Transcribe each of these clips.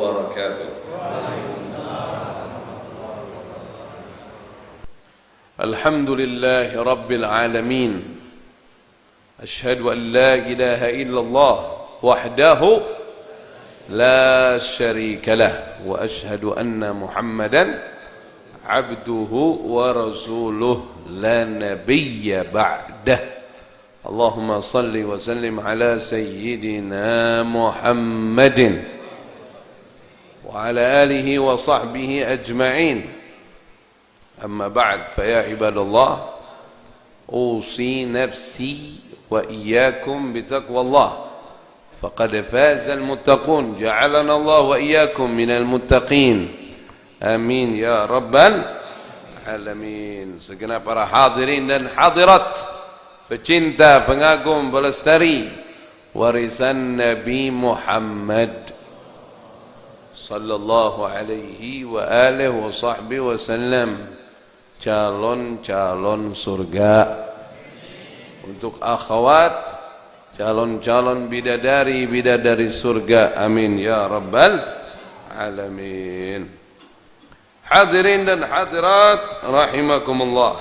wabarakatuh. Alhamdulillahi rabbil alamin. Asyhadu an la ilaha illallah wahdahu la syarika lah wa asyhadu anna Muhammadan abduhu wa rasuluh la nabiyya ba'dah. Allahumma salli wa sallim ala sayyidina Muhammadin wa ala alihi wa sahbihi ajma'in. Amma ba'd, fa ya ibadallah, usi nafsi wa iyyakum bitaqwallah. Faqad faza al-muttaqun, ja'alana Allah wa iyyakum minal muttaqin. Amin ya rabbal alamin. Segenap para hadirin dan hadirat, pecinta, pengagum, pelestari warisan Nabi Muhammad sallallahu alaihi wa alihi wa sahbihi wasallam, calon-calon surga. Untuk akhwat, calon-calon bidadari surga. Amin ya rabbal alamin. Hadirin dan hadirat rahimakumullah,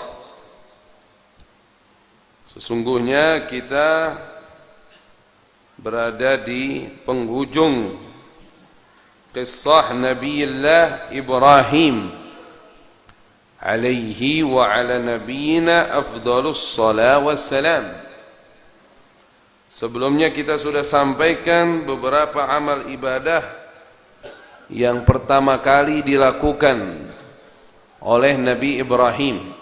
sesungguhnya kita berada di penghujung kisah Nabiullah Ibrahim alaihi wa ala nabiyina afdalus salat wassalam. Sebelumnya kita sudah sampaikan beberapa amal ibadah yang pertama kali dilakukan oleh Nabi Ibrahim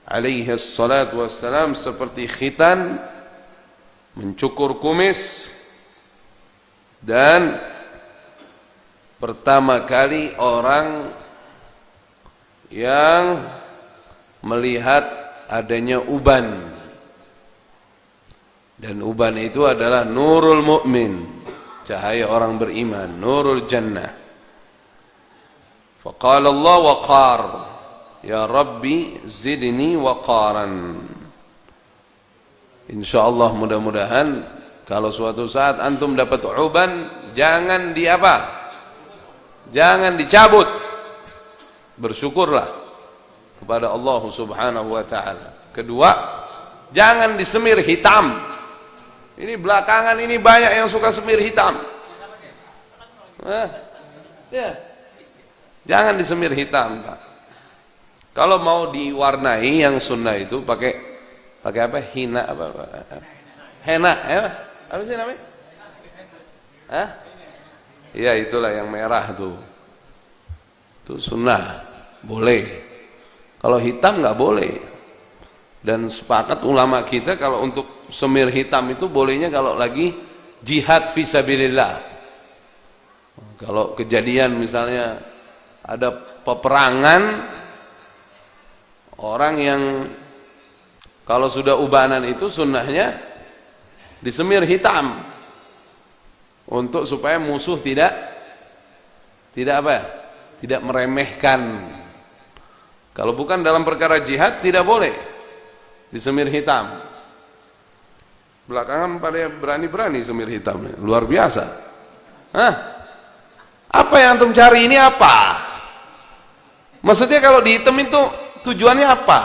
alaihi salatu wassalam, seperti khitan, mencukur kumis, dan pertama kali orang yang melihat adanya uban, dan uban itu adalah nurul mu'min, cahaya orang beriman, nurul jannah. Faqala Allah waqar, ya Rabbi zidni waqaran. InsyaAllah mudah-mudahan kalau suatu saat antum dapat uban, jangan jangan dicabut. Bersyukurlah kepada Allah subhanahu wa ta'ala. Kedua, jangan disemir hitam. Ini belakangan ini banyak yang suka semir hitam. Ya. Jangan disemir hitam, Pak. Kalau mau diwarnai yang sunnah itu pakai apa? Henna, ya? Apa sih namanya? Hah? Iya, itulah yang merah tuh. Itu sunnah, boleh. Kalau hitam nggak boleh. Dan sepakat ulama kita kalau untuk semir hitam itu bolehnya kalau lagi jihad fisabilillah. Kalau kejadian misalnya ada peperangan, orang yang kalau sudah ubanan itu sunnahnya disemir hitam untuk supaya musuh tidak meremehkan. Kalau bukan dalam perkara jihad tidak boleh disemir hitam. Belakangan pada berani-berani semir hitam, luar biasa. Apa yang antum cari ini apa? Maksudnya kalau dihitam itu tujuannya apa?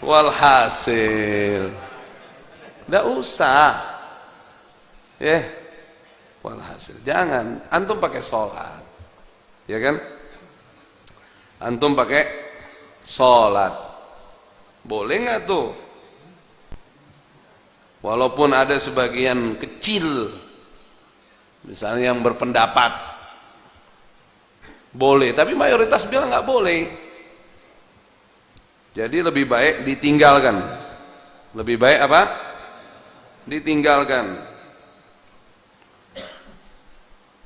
Walhasil tidak usah, walhasil jangan. Antum pakai sholat, ya kan? Antum pakai sholat, boleh nggak tuh? Walaupun ada sebagian kecil misalnya yang berpendapat boleh, tapi mayoritas bilang nggak boleh. Jadi lebih baik ditinggalkan. Lebih baik apa? Ditinggalkan.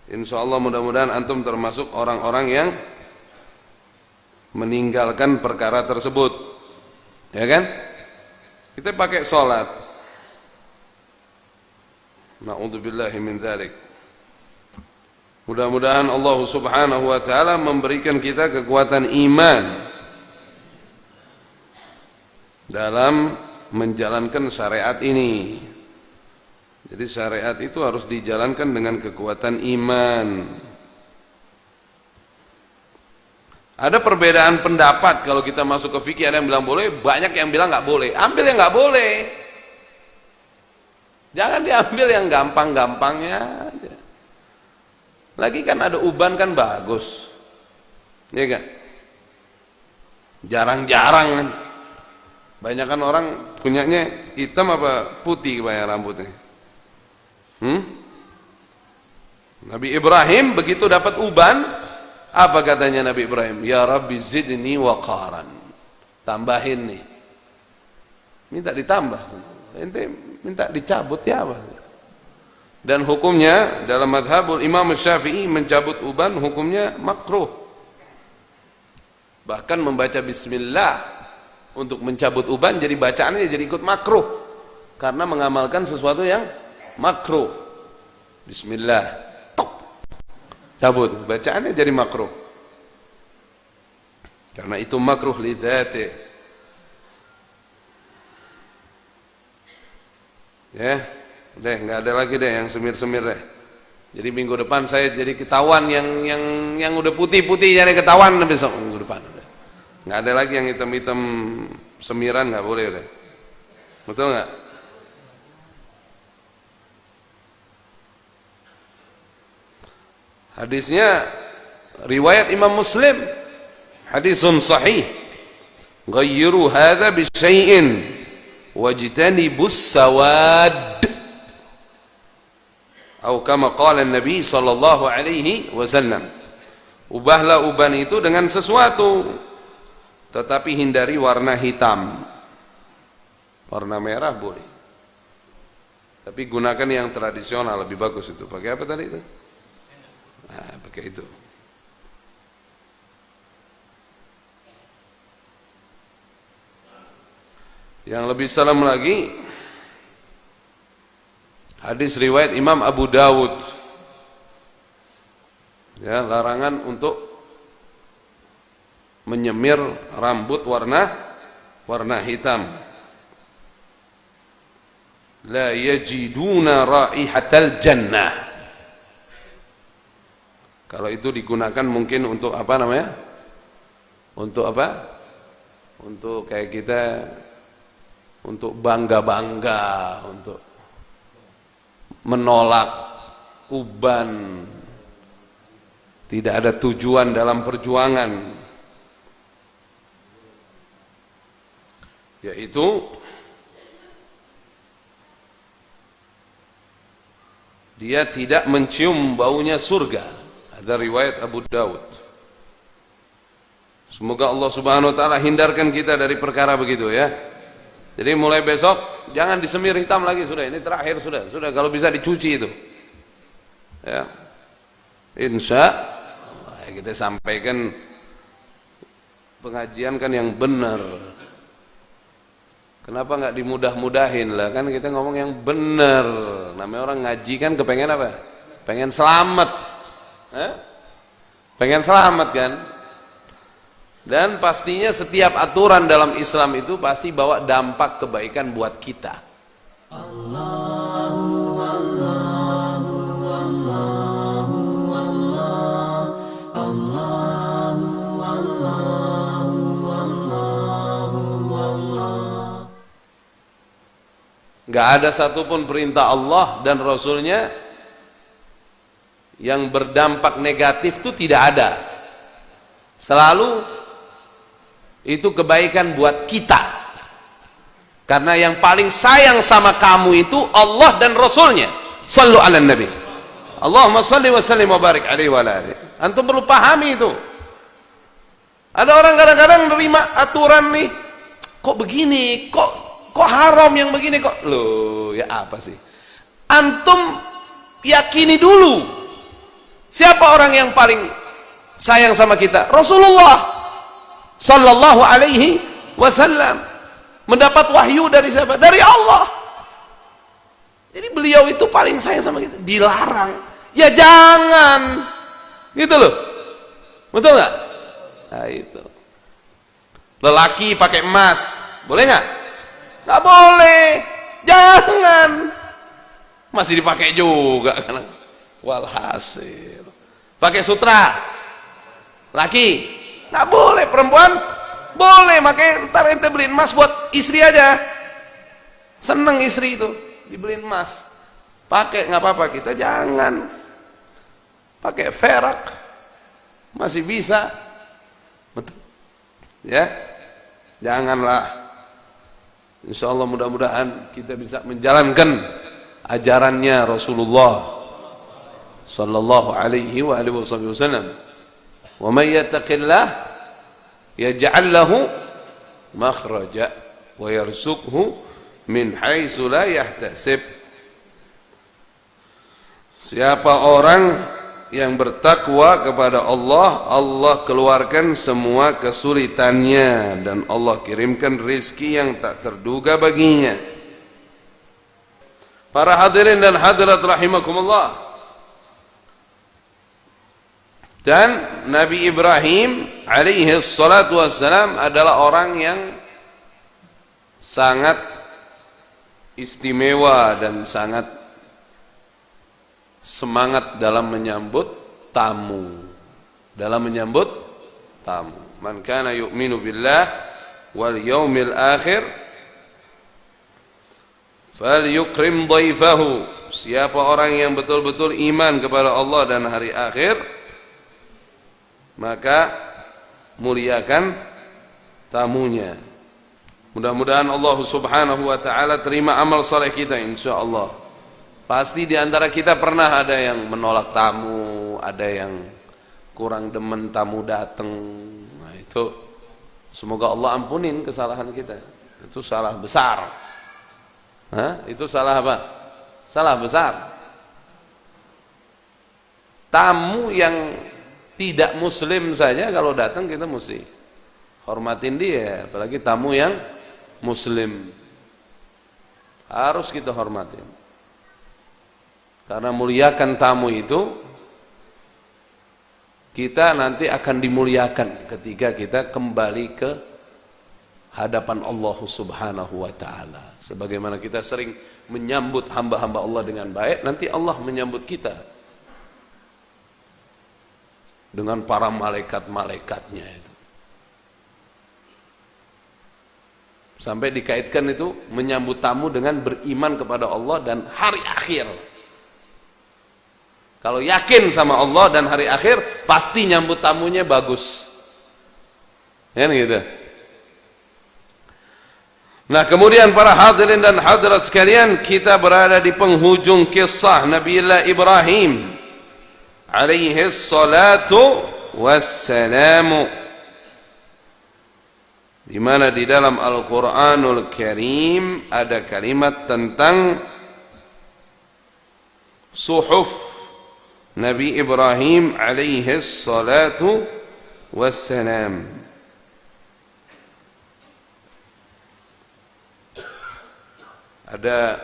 Insyaallah mudah-mudahan antum termasuk orang-orang yang meninggalkan perkara tersebut, ya kan? Kita pakai sholat. Na'udzubillahi min dzalik. Mudah-mudahan Allah subhanahu wa ta'ala memberikan kita kekuatan iman dalam menjalankan syariat ini. Jadi syariat itu harus dijalankan dengan kekuatan iman. Ada perbedaan pendapat kalau kita masuk ke fikih, ada yang bilang boleh, banyak yang bilang nggak boleh. Ambil yang nggak boleh. Jangan diambil yang gampang-gampangnya aja. Lagi kan ada uban kan bagus. Ya kan? Jarang-jarang kan. Banyak kan orang punyanya hitam apa putih kebanyakan rambutnya. Nabi Ibrahim begitu dapat uban, apa katanya Nabi Ibrahim? Ya Rabbi zidni waqaran. Tambahin nih. Minta ditambah. Ente minta dicabut ya apa? Dan hukumnya dalam madhabul Imam Syafi'i mencabut uban hukumnya makruh. Bahkan membaca bismillah untuk mencabut uban jadi bacaannya jadi ikut makruh karena mengamalkan sesuatu yang makruh. Bismillah, tok, cabut, bacaannya jadi makruh. Karena itu makruh li dzati. Ya, udah nggak ada lagi deh yang semir-semir deh. Jadi minggu depan saya jadi ketahuan yang udah putih-putih jadi ketahuan besok minggu depan. Nggak ada lagi yang hitam-hitam semiran, nggak boleh udah. Betul nggak? Hadisnya riwayat Imam Muslim, hadisun sahih. Ghayyiru hadza bi syai'in wajtanibus sawad. Atau kama qala Nabi sallallahu alaihi wasallam. Ubahlah uban itu dengan sesuatu, tetapi hindari warna hitam. Warna merah boleh, tapi gunakan yang tradisional lebih bagus itu. Pakai apa tadi itu? Nah, pakai itu. Yang lebih salam lagi, hadis riwayat Imam Abu Dawud. Ya, larangan untuk menyemir rambut warna hitam. La yajiduna raihatal jannah. Kalau itu digunakan mungkin untuk apa namanya? Untuk apa? Untuk kayak kita, untuk bangga-bangga, untuk menolak uban. Tidak ada tujuan dalam perjuangan, yaitu dia tidak mencium baunya surga. Ada riwayat Abu Dawud. Semoga Allah Subhanahu wa taala hindarkan kita dari perkara begitu ya. Jadi mulai besok jangan disemir hitam lagi, sudah, ini terakhir sudah kalau bisa dicuci itu. Ya. Insya Allah kita sampaikan pengajian kan yang benar. Kenapa nggak dimudah-mudahin lah? Kan kita ngomong yang benar. Namanya orang ngaji kan kepengen apa? Pengen selamat. Pengen selamat kan? Dan pastinya setiap aturan dalam Islam itu pasti bawa dampak kebaikan buat kita. Allahu Allahu Allahu Allah Allahu Allahu Allahu Allah. Gak ada satupun perintah Allah dan Rasulnya yang berdampak negatif itu tidak ada. Selalu itu kebaikan buat kita. Karena yang paling sayang sama kamu itu Allah dan Rasulnya. Sallu ala Nabi. Allahumma salli wa sallim wa barik alaihi wa alihi. Antum perlu pahami itu. Ada orang kadang-kadang nerima aturan nih, kok begini, kok haram yang begini kok. Loh, ya apa sih? Antum yakini dulu. Siapa orang yang paling sayang sama kita? Rasulullah sallallahu alaihi wasallam. Mendapat wahyu dari siapa? Dari Allah. Jadi beliau itu paling sayang sama kita. Dilarang, ya jangan. Gitu loh. Betul nggak? Nah itu. Lelaki pakai emas, boleh nggak? Nggak boleh. Jangan. masih dipakai juga kan. Walhasil pakai sutra laki nggak boleh, perempuan boleh. Makanya ntar ente beliin emas buat istri aja, seneng istri itu dibeliin emas, pakai nggak apa-apa. Kita jangan pakai perak, masih bisa, betul ya. Janganlah. Insya Allah mudah-mudahan kita bisa menjalankan ajarannya Rasulullah sallallahu alaihi wa alihi wasallam. Wa may yattaqillah yaj'al lahu makhraja wa yarzuqhu min haitsu la yahtasib. Siapa orang yang bertakwa kepada Allah, Allah keluarkan semua kesulitannya dan Allah kirimkan rezeki yang tak terduga baginya. Para hadirin dan hadirat rahimakumullah. Dan Nabi Ibrahim alaihi salatu wassalam adalah orang yang sangat istimewa dan sangat semangat dalam menyambut tamu. Man kana yu'minu billah wal yaumil akhir falyukrim dhaifahu. Siapa orang yang betul-betul iman kepada Allah dan hari akhir, maka muliakan tamunya. Mudah-mudahan Allah Subhanahu wa taala terima amal saleh kita insyaallah. Pasti di antara kita pernah ada yang menolak tamu, ada yang kurang demen tamu datang. Nah, itu semoga Allah ampunin kesalahan kita. Itu salah besar. Itu salah apa? Salah besar. Tamu yang tidak muslim saja kalau datang kita mesti hormatin dia, apalagi tamu yang muslim. Harus kita hormatin. Karena muliakan tamu itu, kita nanti akan dimuliakan ketika kita kembali ke hadapan Allah Subhanahu wa taala. Sebagaimana kita sering menyambut hamba-hamba Allah dengan baik, nanti Allah menyambut kita dengan para malaikat-malaikatnya itu. Sampai dikaitkan itu menyambut tamu dengan beriman kepada Allah dan hari akhir. Kalau yakin sama Allah dan hari akhir, pasti nyambut tamunya bagus. Kan gitu. Nah, kemudian para hadirin dan hadirat sekalian, kita berada di penghujung kisah Nabiullah Ibrahim alaihi salatu wassalamu, di mana di dalam Al-Qur'anul Karim ada kalimat tentang suhuf Nabi Ibrahim alaihi salatu wassalam. Ada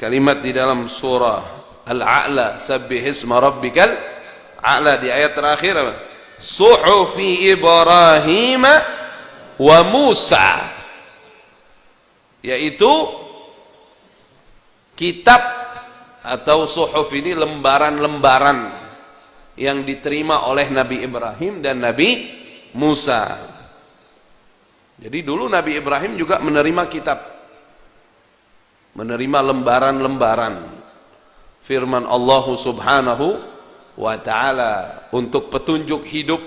kalimat di dalam surah Al-A'la, sabbih isma rabbikal a'la, di ayat terakhir apa? Suhufi Ibrahim wa Musa, yaitu kitab atau suhuf ini lembaran-lembaran yang diterima oleh Nabi Ibrahim dan Nabi Musa. Jadi dulu Nabi Ibrahim juga menerima kitab, menerima lembaran-lembaran firman Allah Subhanahu wa taala untuk petunjuk hidup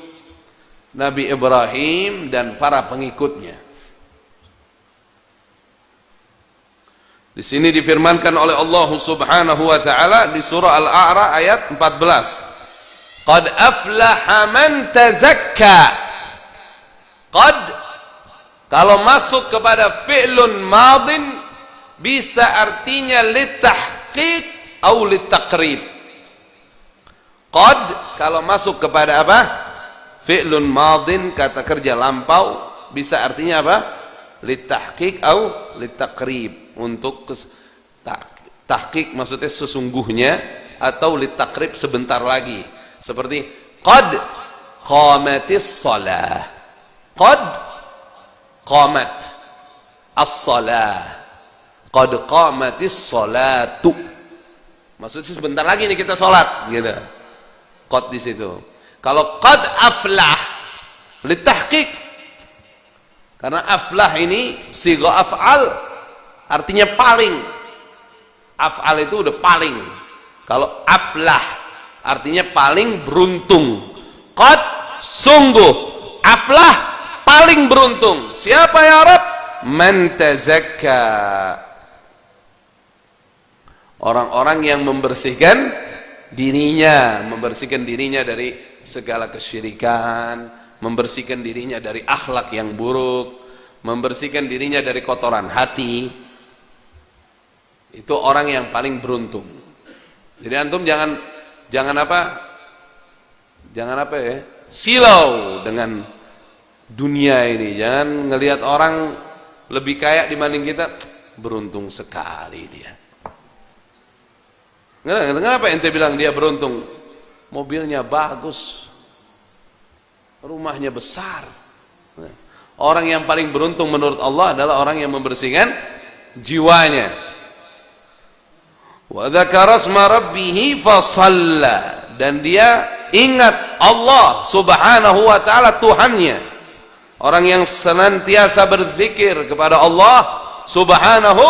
Nabi Ibrahim dan para pengikutnya. Di sini difirmankan oleh Allah Subhanahu wa taala di surah Al-A'raf ayat 14. Qad aflaha man tazakka. Qad, kalau masuk kepada fi'lun madin, bisa artinya litahqiq atau litaqrib. Qad kalau masuk kepada apa? Fi'lun madin, kata kerja lampau, bisa artinya apa? Litahqiq atau litaqrib. Untuk tahqiq maksudnya sesungguhnya, atau litaqrib sebentar lagi. Seperti qad qamatis shalah. Qad qamat as-shalah. Qad qamatis shalatu. Maksudnya sebentar lagi nih kita sholat, gitu. Qad di situ. Kalau qad aflah, litahqiq. Karena aflah ini sigha af'al, artinya paling. Af'al itu udah paling. Kalau aflah, artinya paling beruntung. Qad, sungguh. Aflah, paling beruntung. Siapa ya Rab? Man tazakka. Orang-orang yang membersihkan dirinya dari segala kesyirikan, membersihkan dirinya dari akhlak yang buruk, membersihkan dirinya dari kotoran hati. Itu orang yang paling beruntung. Jadi antum jangan silau dengan dunia ini. Jangan ngelihat orang lebih kaya dibanding kita, beruntung sekali dia. Kenapa ente bilang dia beruntung? Mobilnya bagus, rumahnya besar. Orang yang paling beruntung menurut Allah adalah orang yang membersihkan jiwanya. Wa dzakara asma rabbih fasalla, dan dia ingat Allah Subhanahu wa taala Tuhannya. Orang yang senantiasa berzikir kepada Allah Subhanahu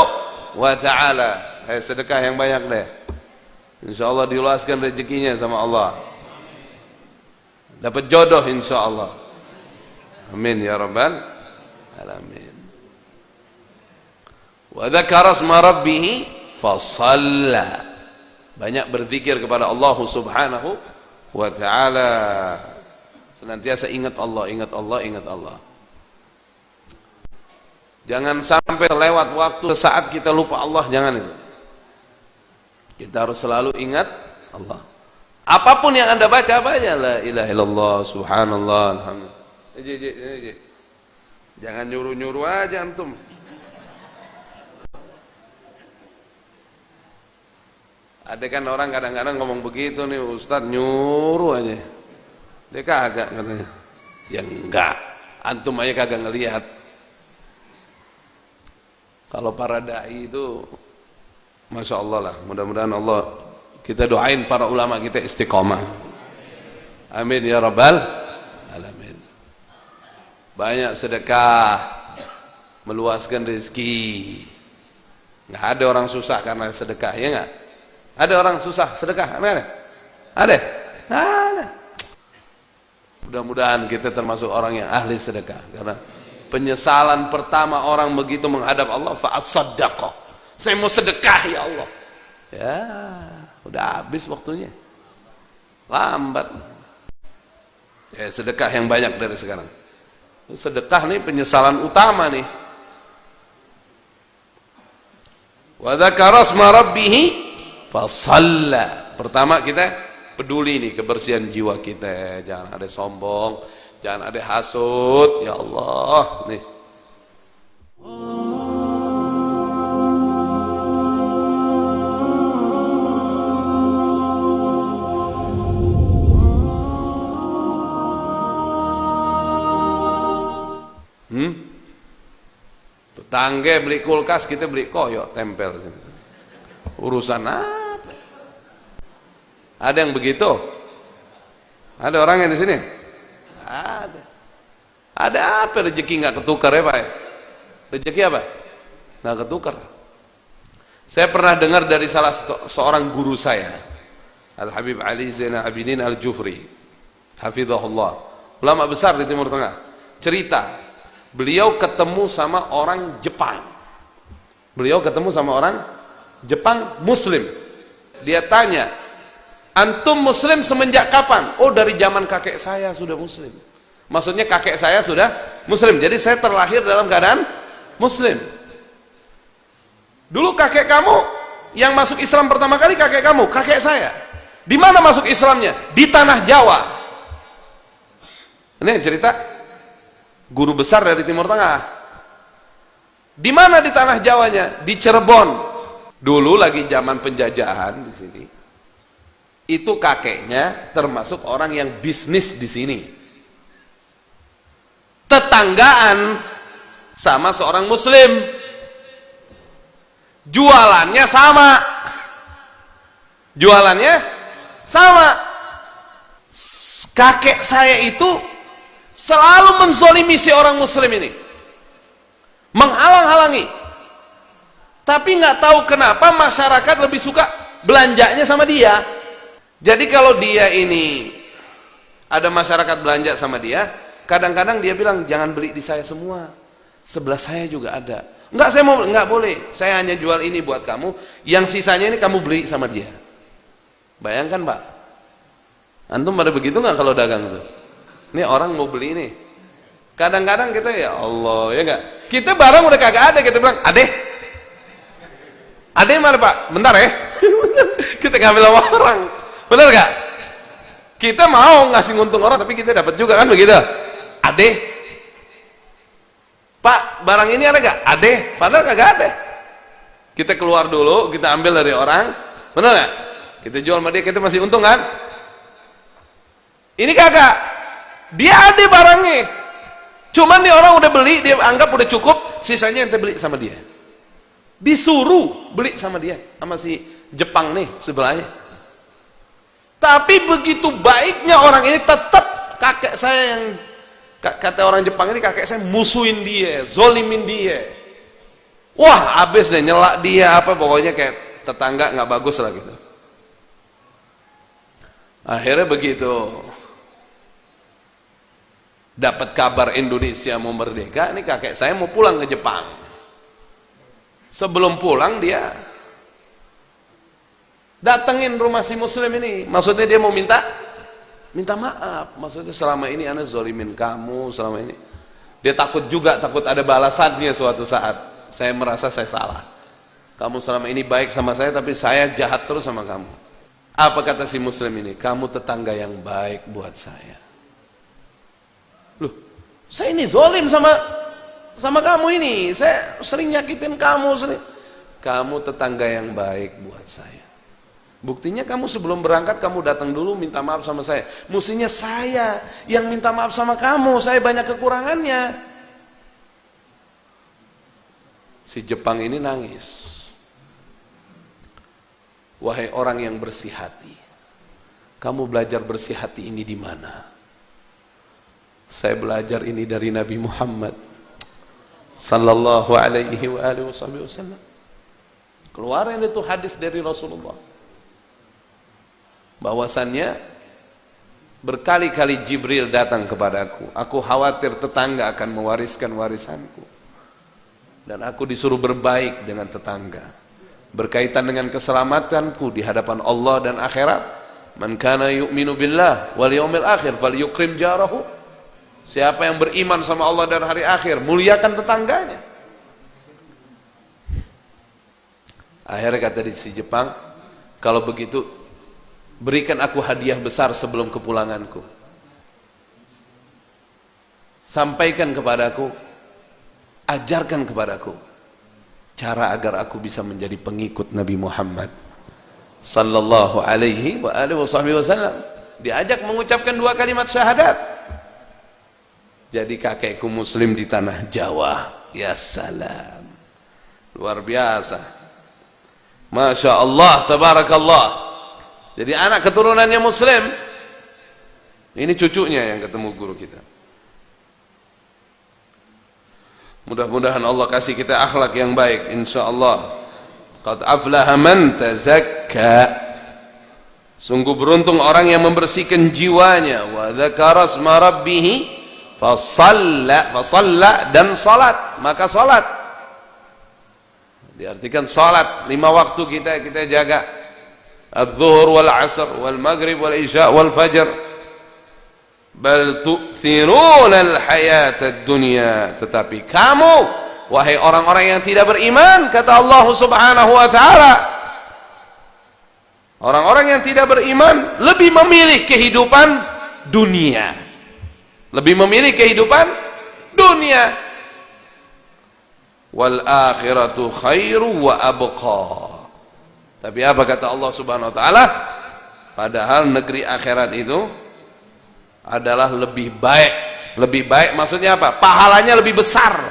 wa taala. Sedekah yang banyak deh. InsyaAllah diluaskan rezekinya sama Allah. Dapat jodoh insyaAllah. Amin ya rabbal alamin. Wa dzakara asma rabbih fasalla. Banyak berzikir kepada Allah Subhanahu wa taala. Senantiasa ingat Allah, ingat Allah, ingat Allah. Jangan sampai lewat waktu saat kita lupa Allah, jangan itu. Kita harus selalu ingat Allah. Apapun yang Anda baca aja, la ilaha illallah, subhanallah, alhamdulillah. Jangan nyuruh-nyuruh aja antum. Ada kan orang kadang-kadang ngomong begitu nih, Ustaz nyuruh aja. Dia kagak katanya. Ya enggak, antum aja kagak ngelihat. Kalau para dai itu Masya Allah lah, mudah-mudahan Allah, kita doain para ulama kita istiqomah. Amin ya rabbal alamin. Banyak sedekah, meluaskan rezeki. Nggak ada orang susah karena sedekah, ya nggak? Ada orang susah sedekah? Ada? Ada? Ada. Mudah-mudahan kita termasuk orang yang ahli sedekah, karena penyesalan pertama orang begitu menghadap Allah, fa'asaddaqa. Saya mau sedekah ya Allah. Ya, udah habis waktunya. Lambat. Ya, sedekah yang banyak dari sekarang. Sedekah nih penyesalan utama nih. Wa dzakara asma rabbih fasalla. Pertama kita peduli nih kebersihan jiwa kita. Jangan ada sombong, jangan ada hasud. Ya Allah, nih. Tetangga beli kulkas, kita beli koyok tempel sini. Urusan apa? Ada yang begitu? Ada orang yang di sini? Ada. Ada apa rezeki nggak ketukar ya Pak? Rezeki apa? Nggak ketukar. Saya pernah dengar dari salah seorang guru saya, Al Habib Ali Zainal Abidin Al Jufri, hafizahullah, ulama besar di Timur Tengah. Cerita, beliau ketemu sama orang Jepang. Beliau ketemu sama orang Jepang Muslim. Dia tanya, antum Muslim semenjak kapan? Oh, dari zaman kakek saya sudah Muslim. Maksudnya kakek saya sudah Muslim. Jadi saya terlahir dalam keadaan Muslim. Dulu kakek kamu yang masuk Islam pertama kali kakek kamu, kakek saya. Di mana masuk Islamnya? Di tanah Jawa. Ini cerita guru besar dari Timur Tengah. Di mana di tanah Jawanya? Di Cirebon. Dulu lagi zaman penjajahan di sini. Itu kakeknya termasuk orang yang bisnis di sini. Tetanggaan sama seorang Muslim. Jualannya sama. Jualannya sama. Kakek saya itu selalu menzolimi si orang muslim ini, menghalang-halangi. Tapi nggak tahu kenapa masyarakat lebih suka belanjanya sama dia. Jadi kalau dia ini ada masyarakat belanja sama dia, kadang-kadang dia bilang jangan beli di saya semua, sebelah saya juga ada. Enggak, saya mau, enggak boleh. Saya hanya jual ini buat kamu, yang sisanya ini kamu beli sama dia. Bayangkan Pak, antum pada begitu nggak kalau dagang tuh? Ini orang mau beli ini. Kadang-kadang kita ya Allah ya enggak. Kita barang udah kagak ada, kita bilang, Ade mana Pak? Bentar ya. Kita ngambil sama orang. Benar gak? Kita mau ngasih untung orang, tapi kita dapat juga kan begitu. Ade, Pak, barang ini ada gak? Ade, padahal kagak ada. Kita keluar dulu, kita ambil dari orang, benar gak? Kita jual sama dia, kita masih untung kan? Ini kagak. Dia ada barangnya. Cuman nih orang udah beli, dia anggap udah cukup, sisanya yang beli sama dia. Disuruh beli sama dia, sama si Jepang nih sebelahnya. Tapi begitu baiknya orang ini, tetap kakek saya yang, kata orang Jepang ini, kakek saya musuhin dia, zolimin dia. Wah, habis deh, nyelak dia apa, pokoknya kayak tetangga nggak bagus lah gitu. Akhirnya begitu dapat kabar Indonesia mau merdeka, ini kakek saya mau pulang ke Jepang. Sebelum pulang dia datengin rumah si muslim ini, maksudnya dia mau minta maaf, maksudnya selama ini ana zolimin kamu, selama ini dia takut juga, takut ada balasannya suatu saat. Saya merasa saya salah, kamu selama ini baik sama saya, tapi saya jahat terus sama kamu. Apa kata si muslim ini? Kamu tetangga yang baik buat saya. Loh, saya ini zolim sama kamu ini, saya sering nyakitin kamu, kamu tetangga yang baik buat saya. Buktinya kamu sebelum berangkat kamu datang dulu minta maaf sama saya. Mestinya saya yang minta maaf sama kamu, saya banyak kekurangannya. Si Jepang ini nangis. Wahai orang yang bersih hati, kamu belajar bersih hati ini di mana? Saya belajar ini dari Nabi Muhammad sallallahu alaihi wa alihi wasallam. Keluarin itu hadis dari Rasulullah, bahwasannya berkali-kali Jibril datang kepadaku, aku khawatir tetangga akan mewariskan warisanku, dan aku disuruh berbaik dengan tetangga berkaitan dengan keselamatanku di hadapan Allah dan akhirat. Man kana yu'minu billah wal yaumil akhir falyukrim jarahu. Siapa yang beriman sama Allah dan hari akhir, muliakan tetangganya. Akhirnya kata di si Jepang, kalau begitu berikan aku hadiah besar sebelum kepulanganku. Sampaikan kepadaku, ajarkan kepadaku cara agar aku bisa menjadi pengikut Nabi Muhammad sallallahu alaihi wa alihi wasallam. Diajak mengucapkan 2 kalimat syahadat. Jadi kakekku muslim di tanah Jawa. Ya salam, luar biasa, Masya Allah, tabarakallah. Jadi anak keturunannya muslim. Ini cucunya yang ketemu guru kita. Mudah-mudahan Allah kasih kita akhlak yang baik, insyaallah. Qad aflaha man tazakka. Sungguh beruntung orang yang membersihkan jiwanya. Wa dzakara asma rabbih fasalla, dan salat, maka salat. Diartikan salat 5 waktu kita jaga. Az-zuhur wal asr wal maghrib wal isya wal fajr. Bal tu'thiruna al-hayata ad-dunya. Tetapi kamu, wahai orang-orang yang tidak beriman, kata Allah Subhanahu wa taala, orang-orang yang tidak beriman lebih memilih kehidupan dunia. Lebih memilih kehidupan dunia. Wal akhiratu khairu wa abqa. Tapi apa kata Allah Subhanahu wa taala? Padahal negeri akhirat itu adalah lebih baik. Lebih baik maksudnya apa? Pahalanya lebih besar.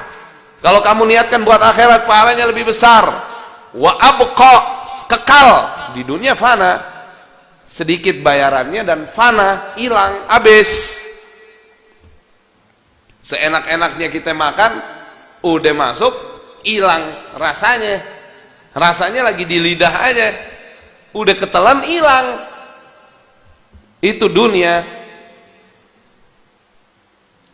Kalau kamu niatkan buat akhirat, pahalanya lebih besar. Wa abqa, kekal di dunia fana, sedikit bayarannya dan fana, hilang, habis. Seenak-enaknya kita makan, udah masuk, hilang rasanya. Rasanya lagi di lidah aja, udah ketelan, hilang. Itu dunia.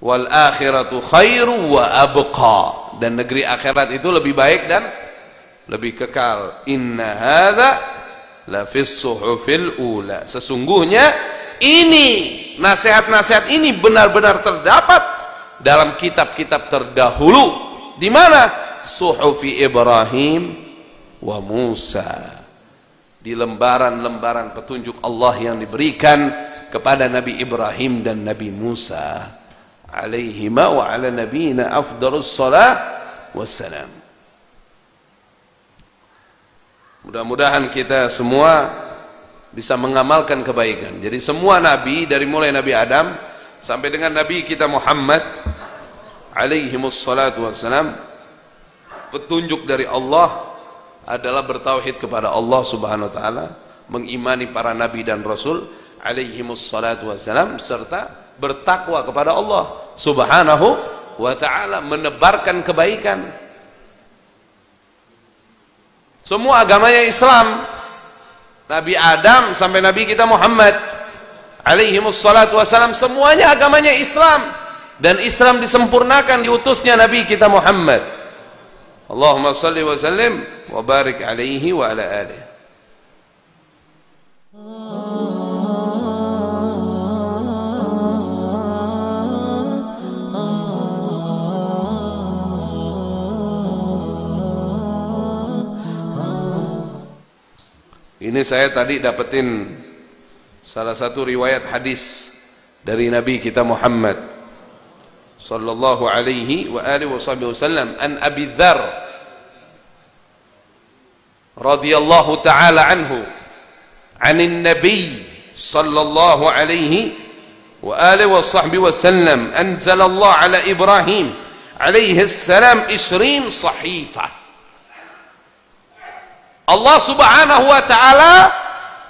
Wal akhiratu khairu wa abqa, dan negeri akhirat itu lebih baik dan lebih kekal. Inna hadza la fis suhufil ula, sesungguhnya ini nasihat-nasihat ini benar-benar terdapat dalam kitab-kitab terdahulu. Di mana? Suhufi Ibrahim wa Musa, di lembaran-lembaran petunjuk Allah yang diberikan kepada Nabi Ibrahim dan Nabi Musa alaihima wa ala nabiyina afdalus salah wassalam. Mudah-mudahan kita semua bisa mengamalkan kebaikan. Jadi semua nabi, dari mulai Nabi Adam sampai dengan Nabi kita Muhammad alaihimus salatu wassalam, petunjuk dari Allah adalah bertauhid kepada Allah subhanahu wa ta'ala, mengimani para nabi dan rasul alaihimus salatu wassalam, serta bertakwa kepada Allah subhanahu wa ta'ala, menebarkan kebaikan. Semua agamanya Islam, Nabi Adam sampai Nabi kita Muhammad alaihimus salatu wassalam, semuanya agamanya Islam, dan Islam disempurnakan diutusnya Nabi kita Muhammad. Allahumma salli wa sallim wa barik alaihi wa ala alihi. Ini saya tadi dapetin salah satu riwayat hadis dari Nabi kita Muhammad sallallahu alaihi wa alihi wasallam, an Abi Dzar radhiyallahu ta'ala anhu, anin Nabi sallallahu alaihi wa alihi wasallam, anzalallahu ala Ibrahim alaihi salam 20 sahifah. Allah subhanahu wa ta'ala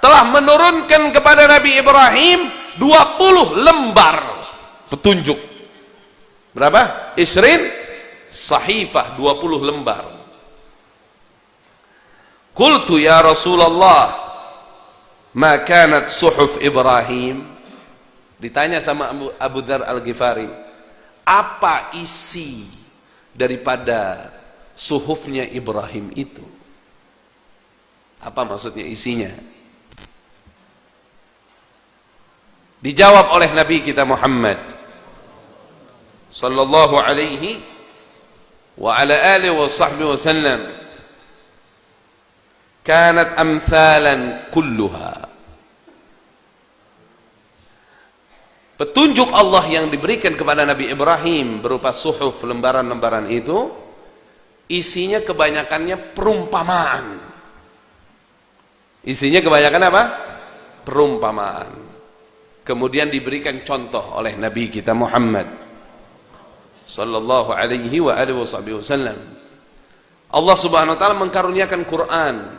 telah menurunkan kepada Nabi Ibrahim 20 lembar petunjuk. Berapa? 20 sahifah, 20 lembar. Qultu ya Rasulullah, ma kanat suhuf Ibrahim? Ditanya sama Abu Dzar Al-Ghifari, apa isi daripada suhufnya Ibrahim itu? Apa maksudnya isinya? Dijawab oleh Nabi kita Muhammad sallallahu alaihi wa ala alihi wa sahbihi wasallam, kanat amthalan kulluha. Petunjuk Allah yang diberikan kepada Nabi Ibrahim berupa suhuf, lembaran-lembaran itu, isinya kebanyakannya perumpamaan. Isinya kebanyakan apa? Perumpamaan. Kemudian diberikan contoh oleh Nabi kita Muhammad sallallahu alaihi wa alihi wasallam. Allah subhanahu wa ta'ala mengkaruniakan Quran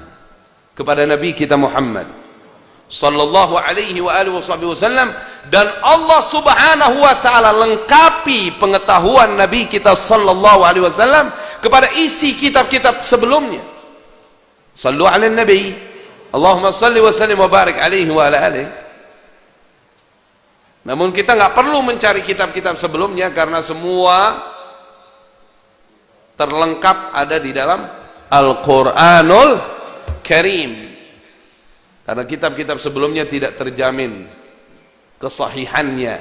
kepada Nabi kita Muhammad sallallahu alaihi wa alihi wasallam, dan Allah subhanahu wa ta'ala lengkapi pengetahuan Nabi kita sallallahu alaihi wasallam kepada isi kitab-kitab sebelumnya. Sallu ala nabi, Allahumma salli wa sallim wa barik alaihi wa ala alihi. Namun kita nggak perlu mencari kitab-kitab sebelumnya, karena semua terlengkap ada di dalam Al-Quranul Karim. Karena kitab-kitab sebelumnya tidak terjamin kesahihannya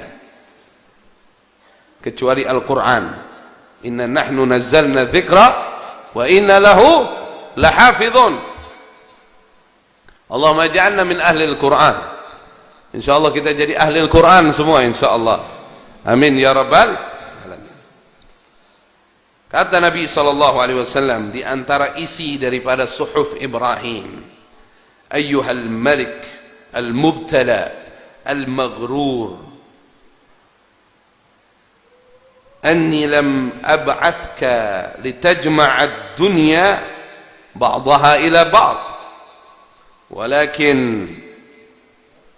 kecuali Al-Quran. Inna nahnu nazzalna dzikra wa inna lahu lahafidhun. Allahumma ja'alna min ahli al-Quran. InsyaAllah kita jadi ahli al-Quran semua, insyaAllah. Amin ya rabbal alamin. Kata Nabi SAW, di antara isi daripada suhuf Ibrahim, ayyuhal malik al-mubtala al-maghrur, anni lam ab'athka litajma'a ad-dunya ba'daha ila ba'd walakin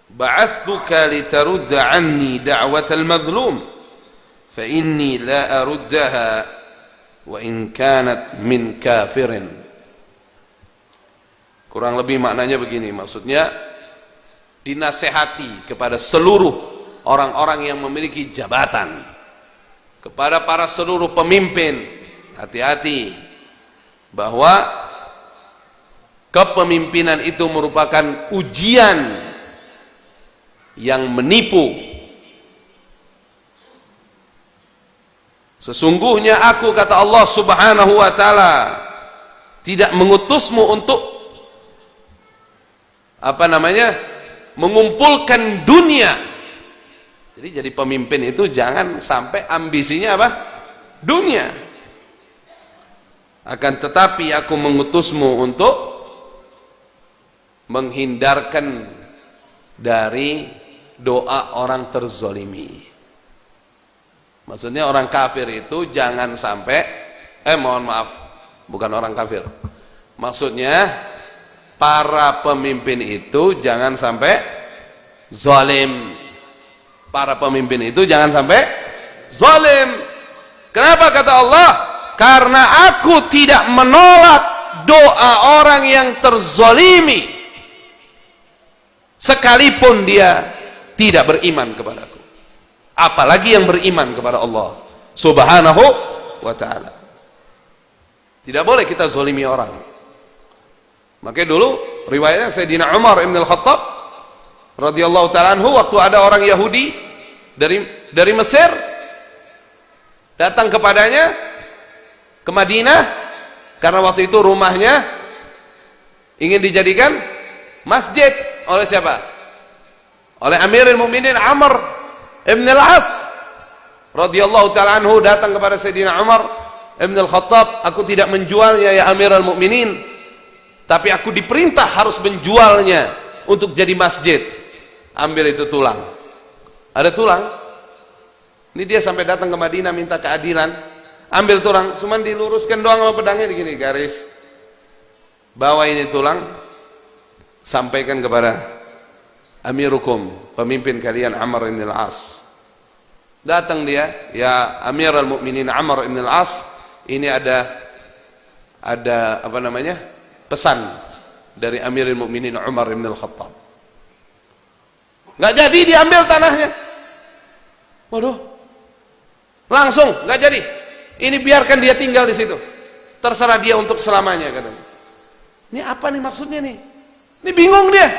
ba'athtuka litarudda anni da'watal madhlum fa inni la aruddaha wa in kanat min kafirin. Kurang lebih maknanya begini, maksudnya dinasehati kepada seluruh orang-orang yang memiliki jabatan, kepada para seluruh pemimpin, hati-hati bahwa kepemimpinan itu merupakan ujian yang menipu. Sesungguhnya aku, kata Allah Subhanahu wa ta'ala, tidak mengutusmu untuk mengumpulkan dunia. Jadi pemimpin itu jangan sampai ambisinya dunia. Akan tetapi aku mengutusmu untuk menghindarkan dari doa orang terzolimi. Maksudnya orang kafir itu jangan sampai mohon maaf, bukan orang kafir. Maksudnya para pemimpin itu jangan sampai zalim. Para pemimpin itu jangan sampai zalim. Kenapa kata Allah? Karena aku tidak menolak doa orang yang terzalimi sekalipun dia tidak beriman kepadaku. Apalagi yang beriman kepada Allah Subhanahu wa ta'ala. Tidak boleh kita zalimi orang. Makanya dulu riwayatnya Sayyidina Umar ibn al-Khattab radhiyallahu ta'ala anhu, waktu ada orang Yahudi dari Mesir datang kepadanya ke Madinah, karena waktu itu rumahnya ingin dijadikan masjid oleh siapa? Oleh Amirul Mukminin Amr ibn al-As radhiyallahu ta'ala anhu, datang kepada Sayyidina Umar ibn al-Khattab, aku tidak menjualnya ya Amirul Mukminin, tapi aku diperintah harus menjualnya untuk jadi masjid. Ambil itu tulang. Ada tulang. Ini dia sampai datang ke Madinah minta keadilan. Ambil tulang, cuman diluruskan doang sama pedangnya begini, garis. Bawa ini tulang, sampaikan kepada Amirukum, pemimpin kalian Amr ibn al-As. Datang dia, ya Amirul Mukminin Amr ibn al-As, ini ada pesan dari Amirul Mukminin Umar ibn al-Khattab. Nggak jadi diambil tanahnya. Waduh, langsung nggak jadi. Ini biarkan dia tinggal di situ. Terserah dia untuk selamanya, katanya. Ini apa nih maksudnya nih? Ini bingung dia.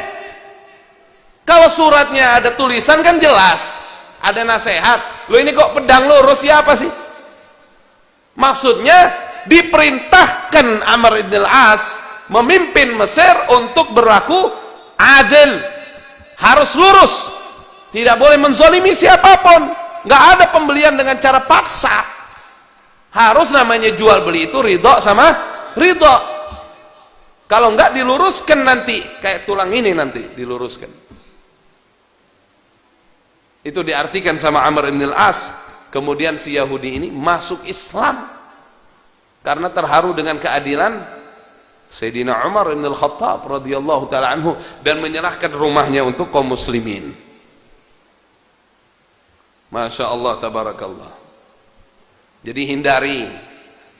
Kalau suratnya ada tulisan kan jelas, ada nasihat. Lo ini kok pedang lurus siapa sih? Maksudnya diperintahkan Amr ibn al-As memimpin Mesir untuk berlaku adil. Harus lurus, tidak boleh menzalimi siapapun. Nggak ada pembelian dengan cara paksa. Harus namanya jual beli itu ridho sama ridho. Kalau nggak diluruskan nanti kayak tulang ini, nanti diluruskan. Itu diartikan sama Amr ibn al-As. Kemudian si Yahudi ini masuk Islam karena terharu dengan keadilan Sayyidina Umar ibn al-Khattab radhiyallahu ta'ala anhu, dan menyerahkan rumahnya untuk kaum muslimin. Masya Allah, tabarakallah. Jadi hindari.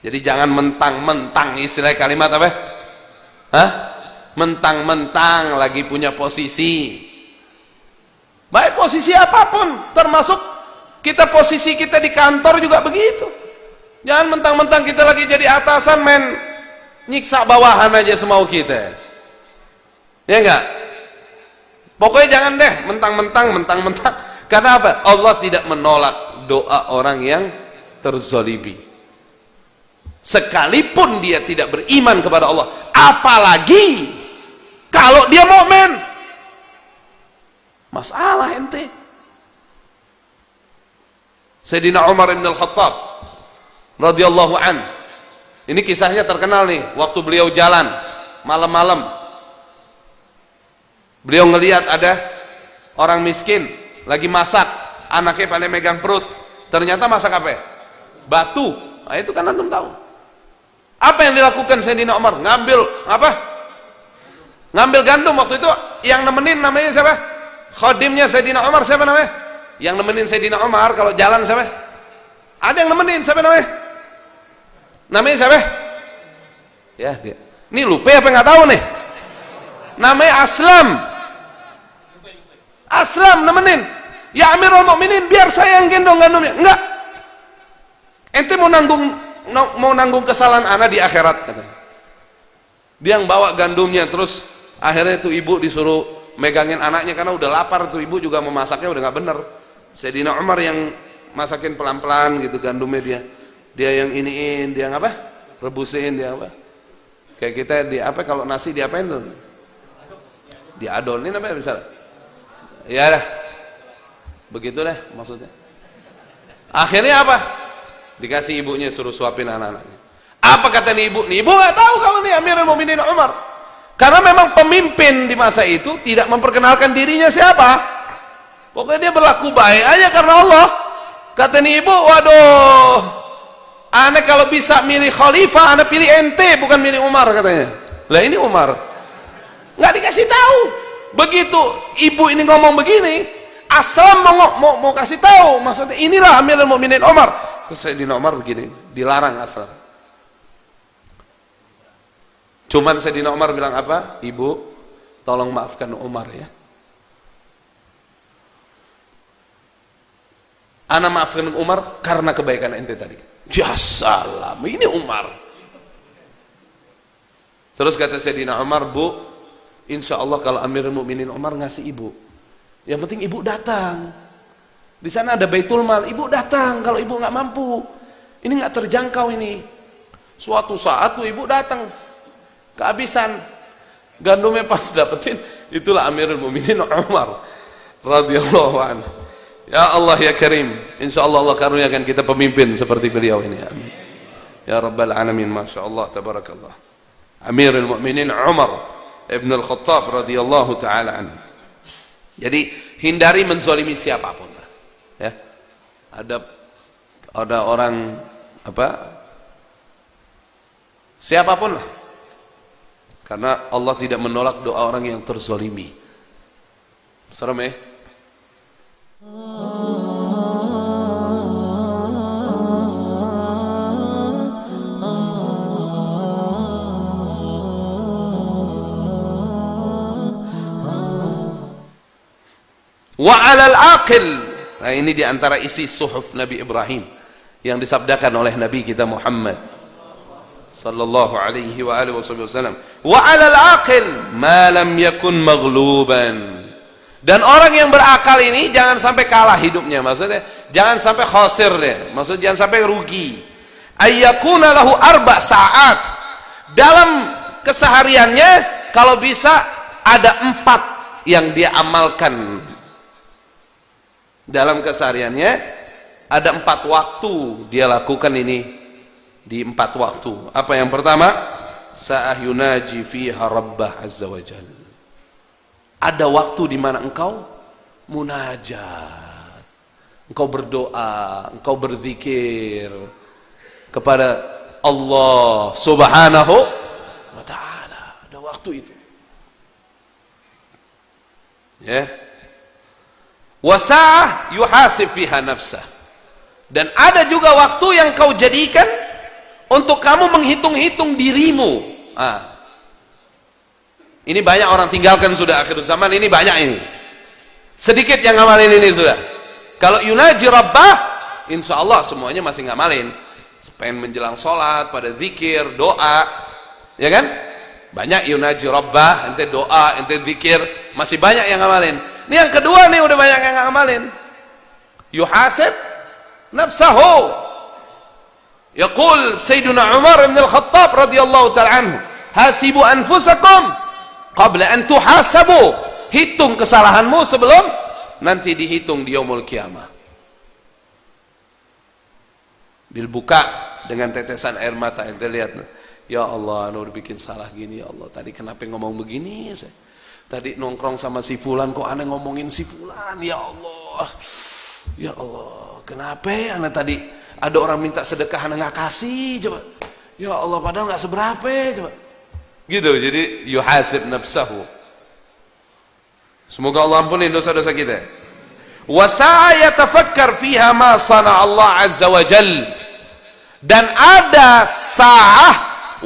Jadi jangan mentang-mentang, istilah kalimat apa? Mentang-mentang lagi punya posisi. Baik posisi apapun, termasuk posisi kita di kantor juga begitu. Jangan mentang-mentang kita lagi jadi atasan nyiksa bawahan aja semau kita, ya enggak? Pokoknya jangan deh mentang-mentang. Karena apa? Allah tidak menolak doa orang yang terzalimi sekalipun dia tidak beriman kepada Allah, apalagi kalau dia mukmin. Masalah ente. Sayyidina Umar bin Al-Khattab radhiyallahu an, ini kisahnya terkenal nih, waktu beliau jalan malam-malam, beliau ngelihat ada orang miskin lagi masak, anaknya pada megang perut, ternyata masak apa? Batu. Nah, itu kan antum tahu. Apa yang dilakukan Sayyidina Umar? Ngambil apa? Ngambil gandum waktu itu yang nemenin namanya siapa? Khadimnya Sayyidina Umar siapa namanya? Yang nemenin Sayyidina Umar kalau jalan siapa? Ada yang nemenin siapa namanya? Namanya siapa? Ya dia. Ini lupa apa nggak tahu nih? Namanya Aslam. Aslam nemenin. Ya Amirul Mukminin, biar saya yang gendong gandumnya. Enggak. Ente mau nanggung kesalahan anak di akhirat katanya. Dia yang bawa gandumnya, terus akhirnya itu ibu disuruh megangin anaknya karena udah lapar tuh, ibu juga memasaknya udah nggak bener. Sayyidina Umar yang masakin pelan-pelan gitu gandumnya, dia yang iniin, dia apa? Rebusin, dia apa? Kayak kita di apa kalau nasi diapain tuh? Diadonin apa ya misalnya? Ya dah. Begitu deh maksudnya. Akhirnya apa? Dikasih ibunya, suruh suapin anak-anaknya. Apa kata nih ibu? Nih ibu nggak tahu kalau nih Amirul Mukminin Umar. Karena memang pemimpin di masa itu tidak memperkenalkan dirinya siapa. Pokoknya dia berlaku baik aja karena Allah. Kata nih ibu, waduh, aneh kalau bisa milih khalifah, aneh pilih ente bukan milih Umar katanya. Lah ini Umar. Nggak dikasih tahu. Begitu ibu ini ngomong begini, Aslam mau kasih tahu, maksudnya inilah Amirul Mukminin Umar. Terus Sayyidina Umar begini, dilarang Aslam. Cuman Sayyidina Umar bilang apa? Ibu, tolong maafkan Umar ya. Ana maafkan Umar karena kebaikan ente tadi. Ya salam, ini Umar. Terus kata Sayyidina Umar, Bu, insya Allah kalau Amirul Mukminin Umar ngasih ibu, yang penting ibu datang. Di sana ada Baitul Mal, ibu datang. Kalau ibu nggak mampu, ini nggak terjangkau ini. Suatu saat tuh ibu datang, kehabisan gandumnya pas dapetin, itulah Amirul Mukminin Umar radhiyallahu anhu. Ya Allah ya Karim, insya Allah Allah karuniakan kita pemimpin seperti beliau ini. Amin. Ya Rabbal Alamin, masya Allah, tabarakallah. Amirul Mukminin Umar ibn al-Khattab radhiyallahu taala anhu. Jadi hindari menzalimi siapapun. Ya, ada orang apa? Siapapun lah. Karena Allah tidak menolak doa orang yang terzalimi. Serem ya? Wa 'alal aqil. Nah, ini diantara isi suhuf Nabi Ibrahim yang disabdakan oleh Nabi kita Muhammad sallallahu alaihi wa alihi wasallam. Wa 'alal aqil ma lam yakun maghluban. Dan orang yang berakal ini jangan sampai kalah hidupnya, maksudnya jangan sampai khosir deh, maksudnya jangan sampai rugi. Ayyakuna lahu 4 saat. Dalam kesehariannya kalau bisa ada 4 yang dia amalkan. Dalam kesehariannya ada 4 waktu dia lakukan ini di 4 waktu. Apa yang pertama? Sa'ah yunaji fiha rabbah azza wa jalla. Ada waktu di mana engkau munajat, engkau berdoa, engkau berzikir kepada Allah Subhanahu wa taala. Ada waktu itu. Ya. Wasa'ah yuhasib fiha nafsah. Dan ada juga waktu yang kau jadikan untuk kamu menghitung-hitung dirimu. Ini banyak orang tinggalkan sudah akhir zaman ini, banyak ini. Sedikit yang ngamalin ini sudah. Kalau yunaji rabbah, insya Allah semuanya masih ngamalin. Pengen menjelang sholat, pada zikir, doa, ya kan? Banyak yunaji rabbah, ente doa, ente zikir, masih banyak yang ngamalin. Ini yang kedua nih udah banyak yang ngamalin. Yuhasib nafsahu. Yaqul Sayyiduna Umar bin al-Khattab radhiyallahu ta'ala anhu, hasibu anfusakum qabla an tuhasabu. Hitung kesalahanmu sebelum nanti dihitung di yaumul qiyamah. Bil buka dengan tetesan air mata, ente lihat, ya Allah, anu udah bikin salah gini, ya Allah, tadi kenapa ngomong begini saya? Tadi nongkrong sama si fulan kok aneh ngomongin si fulan, ya Allah. Ya Allah, kenapa aneh tadi ada orang minta sedekah aneh nggak kasih, coba. Ya Allah, padahal nggak seberapa, coba. Gitu, jadi yuhasib nafsahu. Semoga Allah ampuni dosa-dosa kita. Wa sa'a yatafakkar fiha ma sana Allah azza wa jal. Dan ada sa'ah,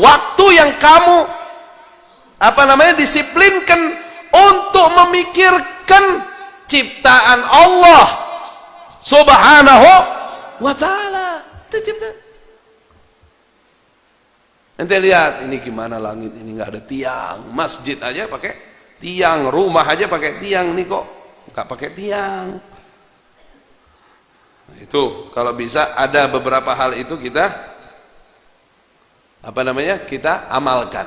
waktu yang kamu disiplinkan untuk memikirkan ciptaan Allah subhanahu wa ta'ala. Itu ciptaan. Ente lihat ini gimana langit ini, nggak ada tiang, masjid aja pakai tiang, rumah aja pakai tiang, nih kok nggak pakai tiang. Itu kalau bisa ada beberapa hal itu kita kita amalkan.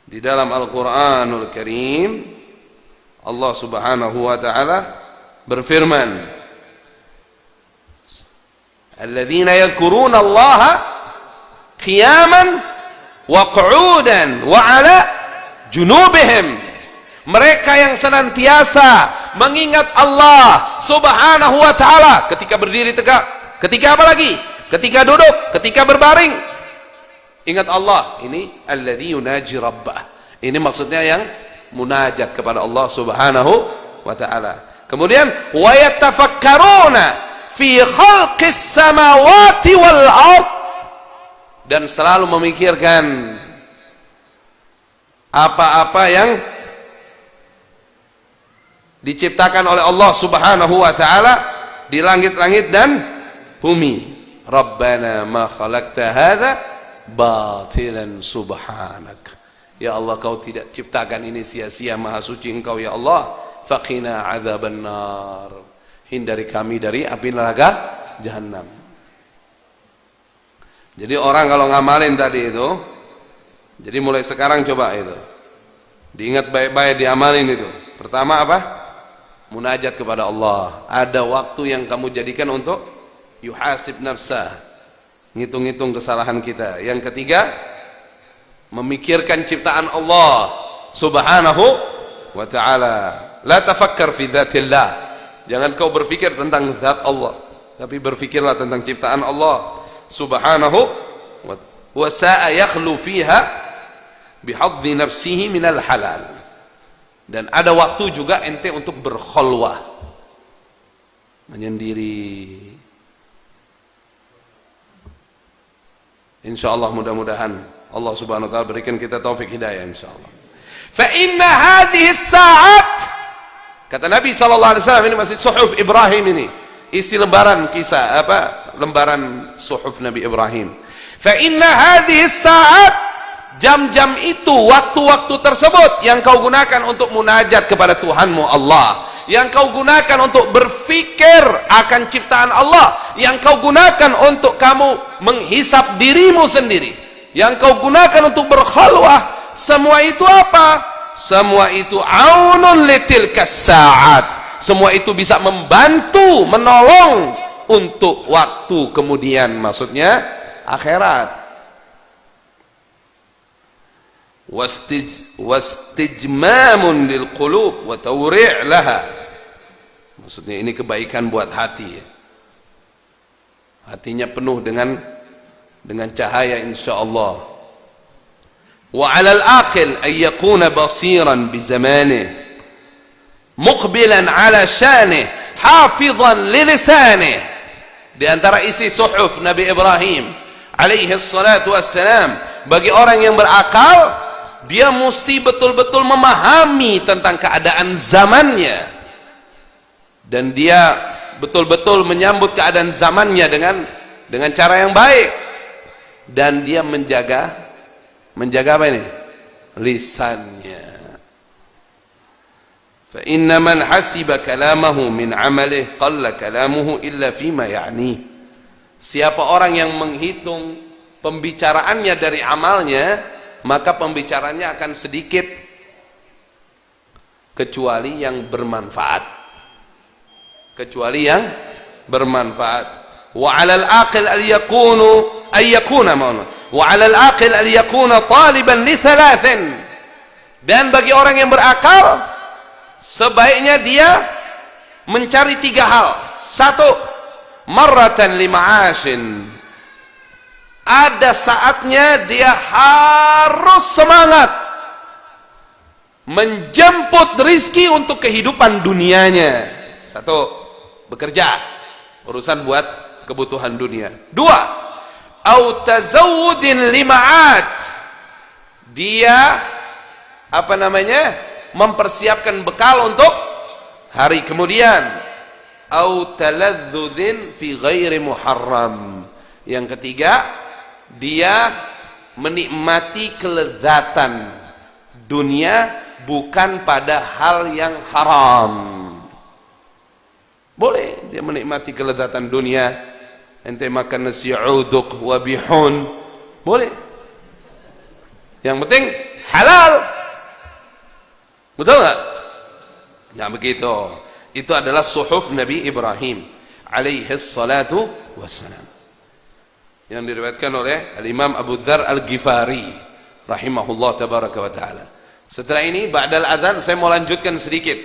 Di dalam Al-Qur'anul Karim Allah Subhanahu wa taala berfirman, alladzina yadhkuruna Allaha qiyaman wa qu'udan wa 'ala junubihim. Mereka yang senantiasa mengingat Allah Subhanahu wa taala ketika berdiri tegak, ketika apa lagi? Ketika duduk, ketika berbaring. Ingat Allah, ini alladzi yunaji rabbah. Ini maksudnya yang munajat kepada Allah Subhanahu wa taala. Kemudian wa yatafakkaruna fi khalqis samawati wal ard, dan selalu memikirkan apa-apa yang diciptakan oleh Allah Subhanahu wa taala di langit-langit dan bumi. Rabbana ma khalaqta hadza batilan subhanak. Ya Allah, kau tidak ciptakan ini sia-sia, maha suci engkau ya Allah. Faqina adzabannar, hindari kami dari api neraka jahanam. Jadi orang kalau ngamalin tadi itu, jadi mulai sekarang coba itu diingat baik-baik, diamalin itu. Pertama apa? Munajat kepada Allah. Ada waktu yang kamu jadikan untuk yuhasib nafsah, ngitung-ngitung kesalahan kita. Yang ketiga, memikirkan ciptaan Allah Subhanahu wa ta'ala. La tafakkar fi dzatillah, jangan kau berpikir tentang zat Allah, tapi berpikirlah tentang ciptaan Allah Subhanahu wa sa'a yakhlu fiha bihadzi nafsihi minal halal. Dan ada waktu juga ente untuk berkhalwah, menyendiri. Insyaallah mudah-mudahan Allah Subhanahu wa taala berikan kita taufik hidayah insyaallah. Fa inna hadhihi as-sa'at, kata Nabi sallallahu alaihi wasallam, ini masih suhuf Ibrahim, ini isi lembaran kisah lembaran suhuf Nabi Ibrahim. Fa inna hadhihi as-sa'at, jam-jam itu, waktu-waktu tersebut yang kau gunakan untuk munajat kepada Tuhanmu Allah, yang kau gunakan untuk berfikir akan ciptaan Allah, yang kau gunakan untuk kamu menghisap dirimu sendiri, yang kau gunakan untuk berkhalwah, semua itu apa? Semua itu aunun litilkas sa'at. Semua itu bisa membantu, menolong untuk waktu kemudian, maksudnya akhirat. Wastijmamun lil qulub wa tawri' laha, maksudnya ini kebaikan buat hati, hatinya penuh dengan cahaya insyaallah. Wa 'alal aqil ay yakuna basiran bi zamanihi muqbilan 'ala shanihi hafizan li lisanihi. Di antara isi suhuf Nabi Ibrahim alaihi salatu wassalam, bagi orang yang berakal, dia mesti betul-betul memahami tentang keadaan zamannya, dan dia betul-betul menyambut keadaan zamannya dengan cara yang baik, dan dia menjaga apa ini? Lisannya. Fa inna man hasiba kalamahu min amalihi qalla kalamuhu illa fima ya'ni. Siapa orang yang menghitung pembicaraannya dari amalnya, maka pembicaranya akan sedikit kecuali yang bermanfaat. Kecuali yang bermanfaat. Wa 'alal aqil al yakuna wa 'alal aqil al yakuna taliban li thalathin. Dan bagi orang yang berakal, sebaiknya dia mencari 3 hal. 1, marratan li ma'ashin, ada saatnya dia harus semangat menjemput rizki untuk kehidupan dunianya. Satu, bekerja, urusan buat kebutuhan dunia. Dua, au tazawudin lima'at, dia mempersiapkan bekal untuk hari kemudian. Au taladzudin fi ghairi muharram. Yang ketiga, dia menikmati kelezatan dunia bukan pada hal yang haram. Boleh dia menikmati kelezatan dunia, ente makan nasi uduk wa bihun, boleh. Yang penting halal. Betul nggak? Nggak begitu. Itu adalah suhuf Nabi Ibrahim alaihi salatu wassalam, yang diriwayatkan oleh Al-Imam Abu Dzar Al-Ghifari rahimahullah tabaraka wa ta'ala. Setelah ini ba'dal adzan saya mau lanjutkan sedikit.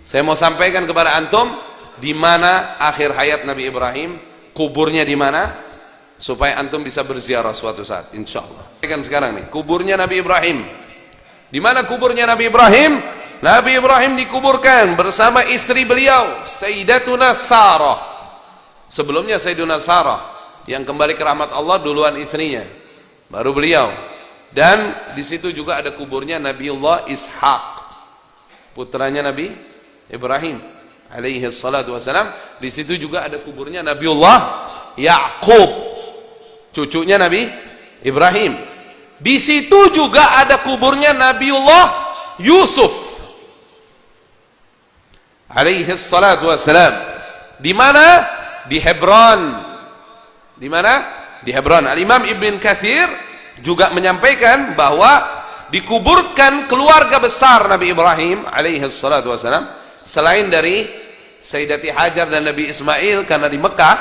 Saya mau sampaikan kepada antum di mana akhir hayat Nabi Ibrahim, kuburnya di mana, supaya antum bisa berziarah suatu saat insyaallah. Sekarang nih, kuburnya Nabi Ibrahim. Di mana kuburnya Nabi Ibrahim? Nabi Ibrahim dikuburkan bersama istri beliau, Sayyidatuna Sarah. Sebelumnya Sayyidatuna Sarah yang kembali ke rahmat Allah duluan istrinya, baru beliau. Dan di situ juga ada kuburnya Nabiullah Ishaq, putranya Nabi Ibrahim alaihi salatu wassalam. Di situ juga ada kuburnya Nabiullah Ya'qub, cucunya Nabi Ibrahim. Di situ juga ada kuburnya Nabiullah Yusuf alaihi salatu wassalam. Di mana? Di Hebron. Di mana? Di Hebron. Al-Imam Ibn Katsir juga menyampaikan bahwa dikuburkan keluarga besar Nabi Ibrahim alaihi salatu wassalam, selain dari Sayyidati Hajar dan Nabi Ismail karena di Mekah,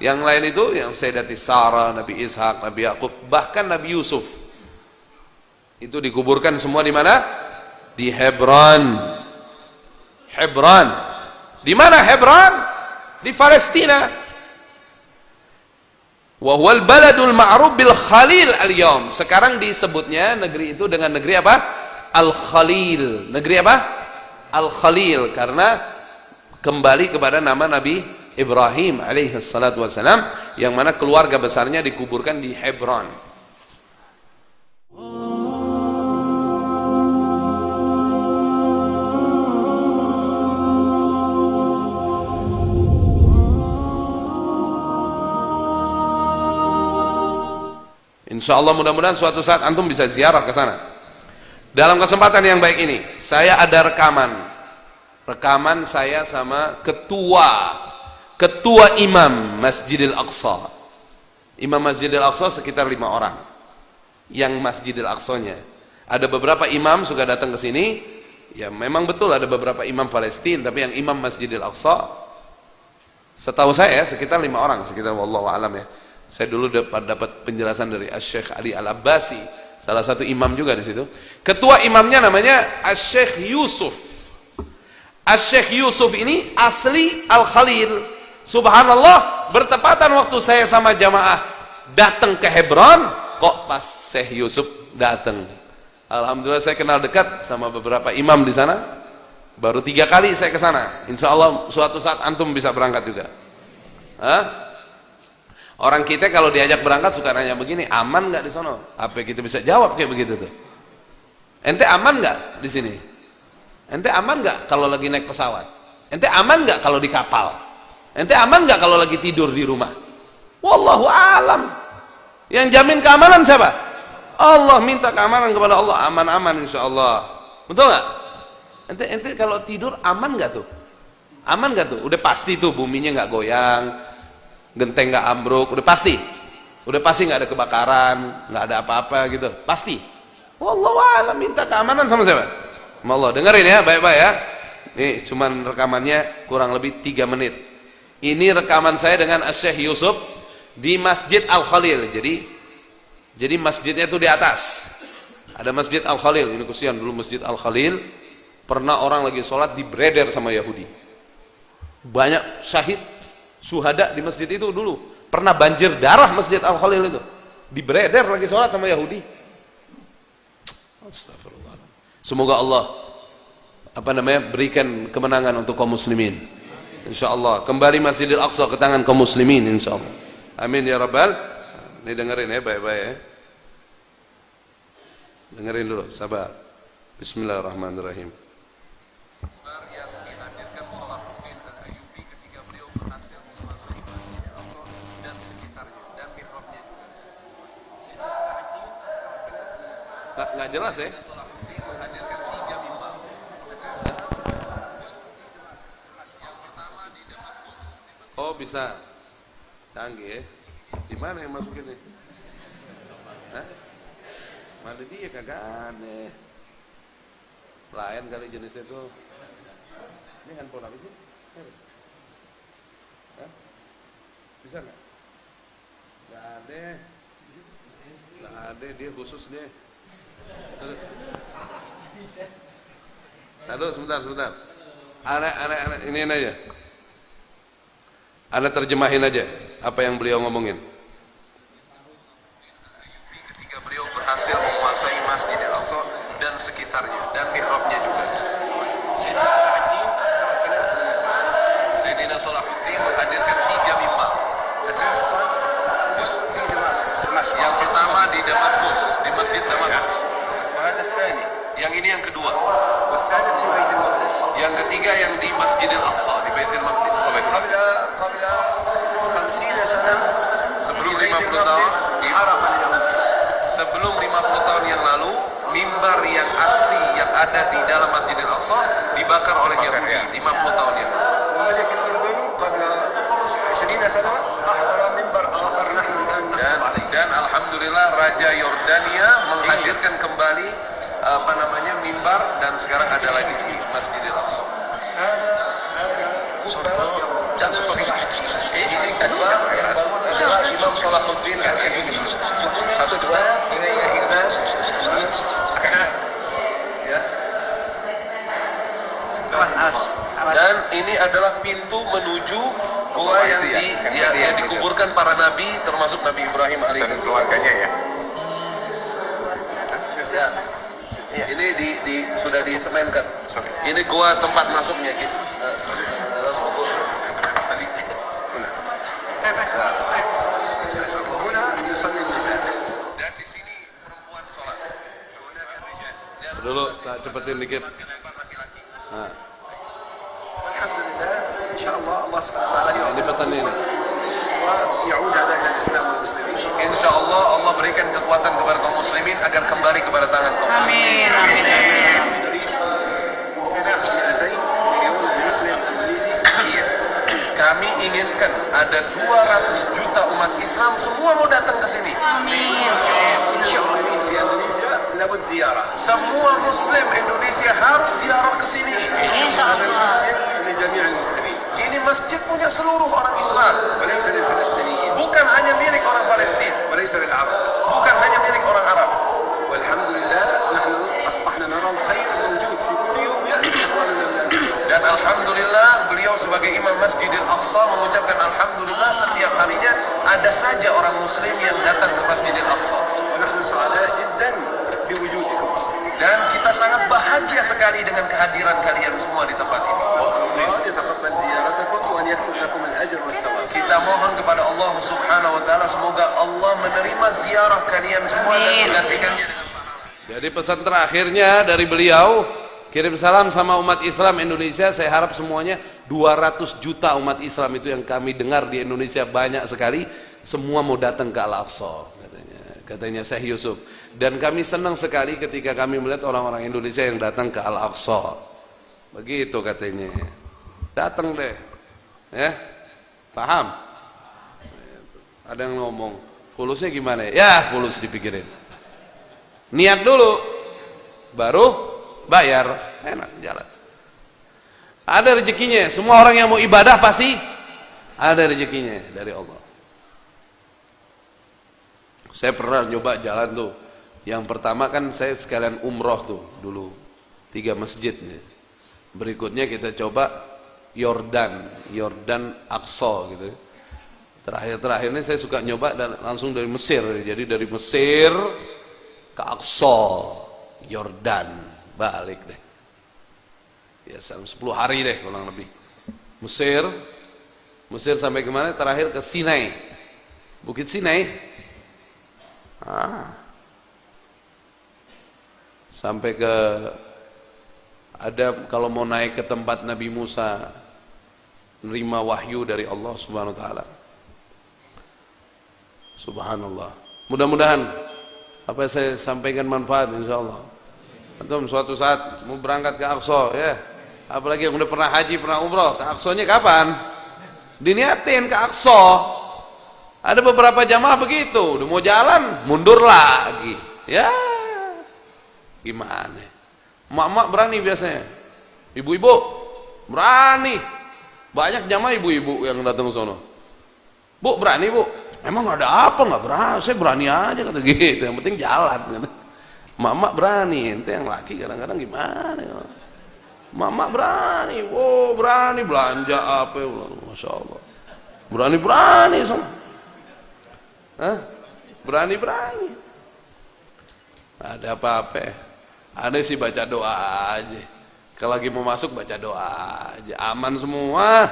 yang lain itu yang Sayyidati Sarah, Nabi Ishak, Nabi Yaqub, bahkan Nabi Yusuf. Itu dikuburkan semua di mana? Di Hebron. Hebron. Di mana Hebron? Di Palestina. Wa huwal baladul ma'ruf bil Khalil al-yawm. Sekarang disebutnya negeri itu dengan negeri apa? Al-Khalil. Negeri apa? Al-Khalil, karena kembali kepada nama Nabi Ibrahim alaihi salatu wassalam, yang mana keluarga besarnya dikuburkan di Hebron. InsyaAllah mudah-mudahan suatu saat antum bisa ziarah ke sana. Dalam kesempatan yang baik ini, saya ada rekaman saya sama ketua imam Masjidil Aqsa. Imam Masjidil Aqsa sekitar 5 orang. Yang Masjidil Aqsanya. Ada beberapa imam suka datang ke sini. Ya memang betul ada beberapa imam Palestina, tapi yang imam Masjidil Aqsa setahu saya sekitar 5 orang, sekitar wallahu alam ya. Saya dulu dapat penjelasan dari Asy-Syaikh Ali Al-Abbasi, salah satu imam juga di situ. Ketua imamnya namanya Asy-Syaikh Yusuf. Asy-Syaikh Yusuf ini asli Al-Khalil. Subhanallah, bertepatan waktu saya sama jamaah datang ke Hebron, kok pas Syekh Yusuf datang. Alhamdulillah saya kenal dekat sama beberapa imam di sana. Baru 3 kali saya ke sana. Insyaallah suatu saat antum bisa berangkat juga. Hah? Orang kita kalau diajak berangkat suka nanya begini, aman nggak di sono? Apa kita bisa jawab kayak begitu tuh? Ente aman nggak di sini? Ente aman nggak kalau lagi naik pesawat? Ente aman nggak kalau di kapal? Ente aman nggak kalau lagi tidur di rumah? Wallahu alam. Yang jamin keamanan siapa? Allah. Minta keamanan kepada Allah, aman-aman insyaallah. Betul nggak? Ente kalau tidur aman nggak tuh? Aman nggak tuh? Udah pasti tuh buminya nggak goyang, genteng nggak ambruk, udah pasti nggak ada kebakaran, nggak ada apa-apa gitu, pasti. Wallahu a'lam. Minta keamanan sama siapa? Sama Allah. Dengerin ya baik-baik ya. Nih cuman rekamannya kurang lebih 3 menit. Ini rekaman saya dengan Asy-Syaikh Yusuf di Masjid Al-Khalil. Jadi masjidnya itu di atas. Ada Masjid Al-Khalil. Ini kesian dulu Masjid Al-Khalil pernah orang lagi sholat dibreder sama Yahudi. Banyak syahid, syuhada di masjid itu dulu. Pernah banjir darah Masjid Al-Khalil itu. Diberedar lagi sholat sama Yahudi. Astagfirullah. Semoga Allah berikan kemenangan untuk kaum muslimin. Insyaallah kembali Masjidil Aqsa ke tangan kaum muslimin insyaallah. Amin ya rabbal. Ini dengerin ya baik-baik ya. Dengerin dulu, sabar. Bismillahirrahmanirrahim. Yang dihadirkan Salahuddin Al-Ayyubi ketika beliau berhasil menguasai Masjidil Aqsa dan sekitarnya dan mihrabnya juga. Nggak jelas ya? Salahuddin menghadirkan 3 mimbar. Yang pertama di Damaskus. Oh bisa, canggih ya. Di mana yang masukin nih? Hah? Mana dia kagak aneh. Lain kali jenisnya tuh. Ini handphone apa sih? Hah? Bisa nggak? Nggak ada. Nggak ada, dia khusus deh. Aduh, sebentar. Anak ini aja. Anda terjemahin aja apa yang beliau ngomongin. Ketika beliau berhasil menguasai Masjidil Aqsa dan sekitarnya dan mihrabnya juga. Sayyidina Salahuddin menghadirkan 3 mimbar. Yang pertama di Damaskus, di Masjid Damaskus. Yang ini yang kedua. Yang ketiga yang di Masjidil Aqsa, di Baitul Maqdis. Sebelum 50 tahun, sebelum 50 tahun yang lalu, mimbar yang asli yang ada di dalam Masjidil Aqsa dibakar oleh Yahudi 50 tahun yang lalu. Dan alhamdulillah Raja Yordania menghadirkan kembali mimbar dan sekarang ada lagi di Masjidil Aqsa. Ini kedua yang bangun adalah Imam Salahuddin Al-Ayyubi. Satu dua ini ya. Dan ini adalah pintu menuju gua yang dikuburkan para nabi termasuk Nabi Ibrahim alaihissalam. Keluarganya ya. Ya. Ini sudah disemenkan. Ini gua tempat masuknya gitu. Dalam kubur. Dan di sini perempuan sholat. Dulu, cepetin dikit. Nah. Alhamdulillah, insyaallah Allah Subhanahu wa taala. Ini pesan ini. Insya Allah Allah berikan kekuatan kepada kaum muslimin agar kembali kepada tangan kaum muslimin. Amin. Kami inginkan ada 200 juta umat Islam semua mau datang ke sini. Amin. Semua muslim Indonesia harus ziarah ke sini. Ini masjid punya seluruh orang Islam. Bukan hanya milik orang Palestina. Bukan hanya milik orang Arab. Dan alhamdulillah beliau sebagai imam Masjidil Aqsa mengucapkan alhamdulillah setiap harinya ada saja orang muslim yang datang ke Masjidil Aqsa. Dan kita sangat bahagia sekali dengan kehadiran kalian semua di tempat ini. Kita mohon kepada Allah Subhanahu wa taala semoga Allah menerima ziarah kalian semua dan menggantikannya dengan pahala. Jadi pesan terakhirnya dari beliau, kirim salam sama umat Islam Indonesia. Saya harap semuanya 200 juta umat Islam itu yang kami dengar di Indonesia banyak sekali, semua mau datang ke Al-Aqsa katanya Syekh Yusuf. Dan kami senang sekali ketika kami melihat orang-orang Indonesia yang datang ke Al-Aqsa. Begitu katanya. Datang deh. Ya. Paham? Ada yang ngomong, fulusnya gimana ya? Ya, fulus dipikirin. Niat dulu. Baru bayar. Enak jalan. Ada rezekinya. Semua orang yang mau ibadah pasti ada rezekinya dari Allah. Saya pernah nyoba jalan tuh. Yang pertama kan saya sekalian umroh tuh dulu 3 masjid. Berikutnya kita coba Yordan Aqsa gitu. Terakhir-terakhir ini saya suka nyoba dan langsung dari Mesir. Jadi dari Mesir ke Aqsa, Yordan, balik deh. Ya 10 hari deh kurang lebih. Mesir sampai kemana? Terakhir ke Sinai, Bukit Sinai. Sampai ke ada kalau mau naik ke tempat Nabi Musa nerima wahyu dari Allah Subhanahu wa taala. Subhanallah. Mudah-mudahan apa yang saya sampaikan manfaat insyaallah. Antum suatu saat mau berangkat ke Aqsa ya. Apalagi yang udah pernah haji, pernah umroh, ke Aqsanya kapan? Diniatin ke Aqsa. Ada beberapa jamaah begitu, udah mau jalan mundur lagi. Ya. Gimana? Mak-mak berani biasanya. Ibu-ibu berani. Banyak jamaah ibu-ibu yang datang ke sono. Bu, berani, Bu? Emang ada apa? Enggak berani. Saya berani aja kata gitu. Yang penting jalan kata. Mak-mak berani, ente yang laki kadang-kadang gimana ya? Mak-mak berani. Oh, berani belanja apa ya? Masya Allah. Berani-berani sama. Hah? Berani-berani. Ada apa-apa? Ada sih baca doa aja. Kalau lagi mau masuk baca doa aja. Aman semua.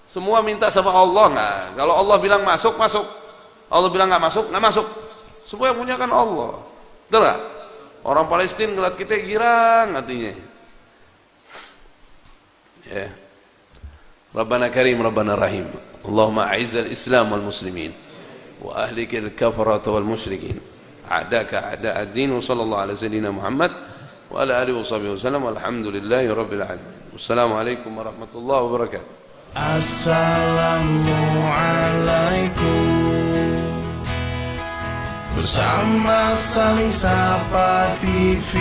Semua minta sama Allah nggak? Kalau Allah bilang masuk, masuk. Allah bilang nggak masuk, nggak masuk. Semua yang punya kan Allah. Betul nggak? Orang Palestina ngeliat kita girang hatinya. Ya. Rabbana Karim, Rabbana Rahim. Allahumma a'izzal Islam wal muslimin wa ahlikil kafarata wal musyrikin. A'daka a'da ad-din. Sallallahu alaihi sayyidina Muhammad wa ala alihi washabihi wasallam. Alhamdulillahi rabbil alamin. Wassalamualaikum warahmatullahi wabarakatuh. Assalamualaikum. Bersama Saling Sapa TV.